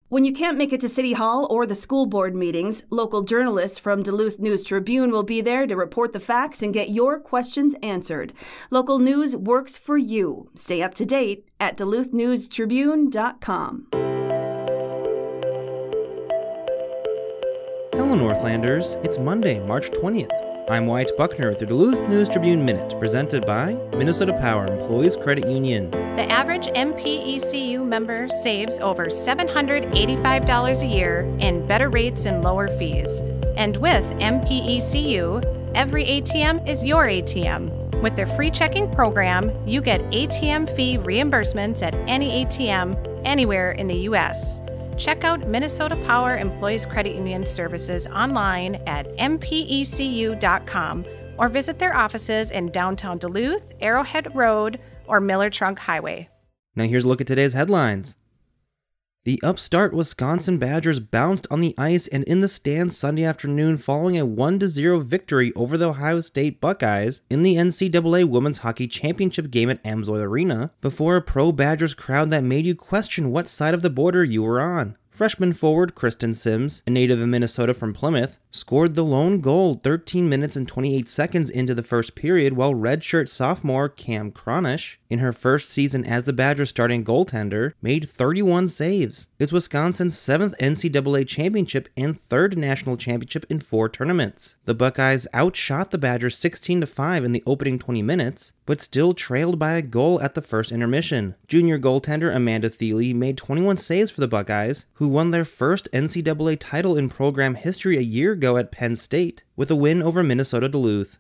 When you can't make it to City Hall or the school board meetings, local journalists from Duluth News Tribune will be there to report the facts and get your questions answered. Local news works for you. Stay up to date at duluthnewstribune.com. Hello, Northlanders. It's Monday, March 20th. I'm Wyatt Buckner with the Duluth News Tribune Minute, presented by Minnesota Power Employees Credit Union. The average MPECU member saves over $785 a year in better rates and lower fees. And with MPECU, every ATM is your ATM. With their free checking program, you get ATM fee reimbursements at any ATM anywhere in the U.S. Check out Minnesota Power Employees Credit Union services online at mpecu.com or visit their offices in downtown Duluth, Arrowhead Road, or Miller Trunk Highway. Now here's a look at today's headlines. The upstart Wisconsin Badgers bounced on the ice and in the stands Sunday afternoon following a 1-0 victory over the Ohio State Buckeyes in the NCAA Women's Hockey Championship game at Amsoil Arena before a pro-Badgers crowd that made you question what side of the border you were on. Freshman forward Kristen Sims, a native of Minnesota from Plymouth, scored the lone goal 13 minutes and 28 seconds into the first period, while redshirt sophomore Cam Cronish, in her first season as the Badgers starting goaltender, made 31 saves. It's Wisconsin's 7th NCAA championship and 3rd national championship in 4 tournaments. The Buckeyes outshot the Badgers 16-5 in the opening 20 minutes, but still trailed by a goal at the first intermission. Junior goaltender Amanda Thiele made 21 saves for the Buckeyes, who won their first NCAA title in program history a year ago at Penn State, with a win over Minnesota Duluth.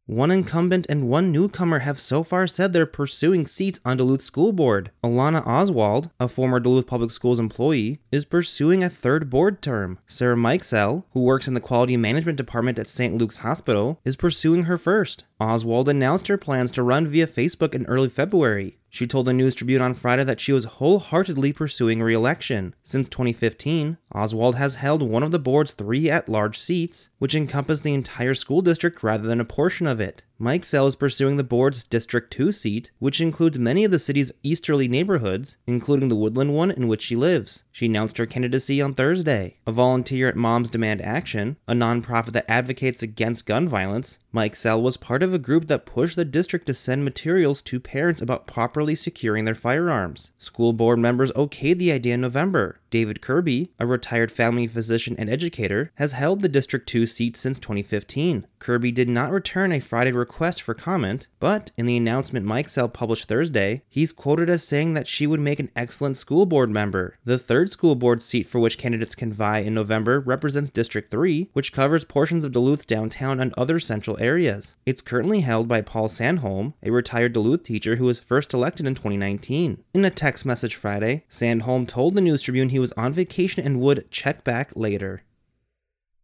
One incumbent and one newcomer have so far said they're pursuing seats on Duluth School Board. Alana Oswald, a former Duluth Public Schools employee, is pursuing a 3rd board term. Sarah Mikesell, who works in the Quality Management Department at St. Luke's Hospital, is pursuing her 1st. Oswald announced her plans to run via Facebook in early February. She told the News Tribune on Friday that she was wholeheartedly pursuing re-election. Since 2015, Oswald has held one of the board's 3 at-large seats, which encompass the entire school district rather than a portion of it. Mike Sell is pursuing the board's District 2 seat, which includes many of the city's easterly neighborhoods, including the Woodland one in which she lives. She announced her candidacy on Thursday. A volunteer at Moms Demand Action, a nonprofit that advocates against gun violence, Mike Sell was part of a group that pushed the district to send materials to parents about properly securing their firearms. School board members okayed the idea in November. David Kirby, a retired family physician and educator, has held the District 2 seat since 2015. Kirby did not return a Friday request for comment, but in the announcement Mike Sell published Thursday, he's quoted as saying that she would make an excellent school board member. The 3rd school board seat for which candidates can vie in November represents District 3, which covers portions of Duluth's downtown and other central areas. It's currently held by Paul Sandholm, a retired Duluth teacher who was first elected in 2019. In a text message Friday, Sandholm told the News Tribune he was on vacation and would check back later.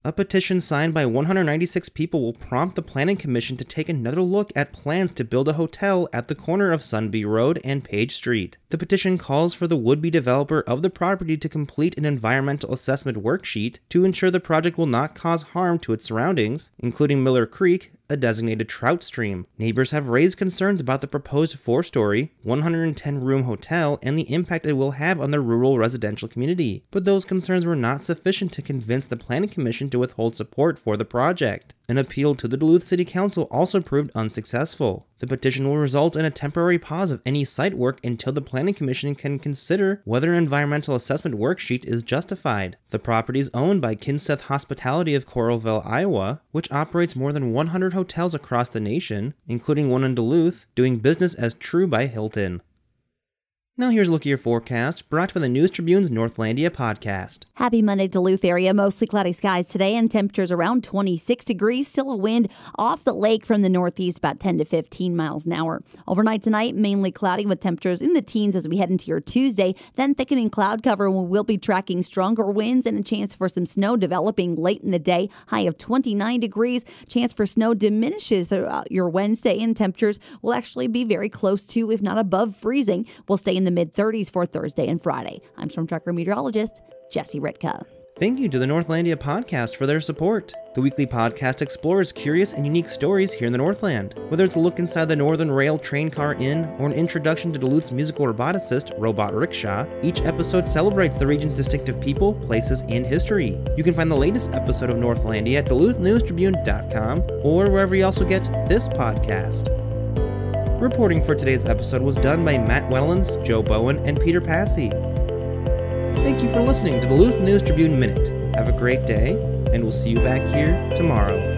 A petition signed by 196 people will prompt the Planning Commission to take another look at plans to build a hotel at the corner of Sunby Road and Page Street. The petition calls for the would-be developer of the property to complete an environmental assessment worksheet to ensure the project will not cause harm to its surroundings, including Miller Creek, a designated trout stream. Neighbors have raised concerns about the proposed 4-story, 110-room hotel and the impact it will have on the rural residential community, but those concerns were not sufficient to convince the Planning Commission to withhold support for the project. An appeal to the Duluth City Council also proved unsuccessful. The petition will result in a temporary pause of any site work until the Planning Commission can consider whether an environmental assessment worksheet is justified. The property is owned by Kinseth Hospitality of Coralville, Iowa, which operates more than 100 hotels across the nation, including one in Duluth, doing business as True by Hilton. Now here's a look at your forecast, brought to you by the News Tribune's Northlandia podcast. Happy Monday, Duluth area. Mostly cloudy skies today and temperatures around 26 degrees. Still a wind off the lake from the northeast, about 10 to 15 miles an hour. Overnight tonight, mainly cloudy with temperatures in the teens as we head into your Tuesday. Then thickening cloud cover, and we'll be tracking stronger winds and a chance for some snow developing late in the day. High of 29 degrees. Chance for snow diminishes throughout your Wednesday, and temperatures will actually be very close to, if not above, freezing. We'll stay in the mid-30s for Thursday and Friday. I'm Storm Tracker meteorologist Jesse Ritka. Thank you to the Northlandia podcast for their support. The weekly podcast explores curious and unique stories here in the Northland. Whether it's a look inside the Northern Rail train car inn or an introduction to Duluth's musical roboticist, Robot Rickshaw, each episode celebrates the region's distinctive people, places, and history. You can find the latest episode of Northlandia at duluthnewstribune.news or wherever you also get this podcast. Reporting for today's episode was done by Matt Wellens, Joe Bowen, and Peter Passy. Thank you for listening to Duluth News Tribune Minute. Have a great day, and we'll see you back here tomorrow.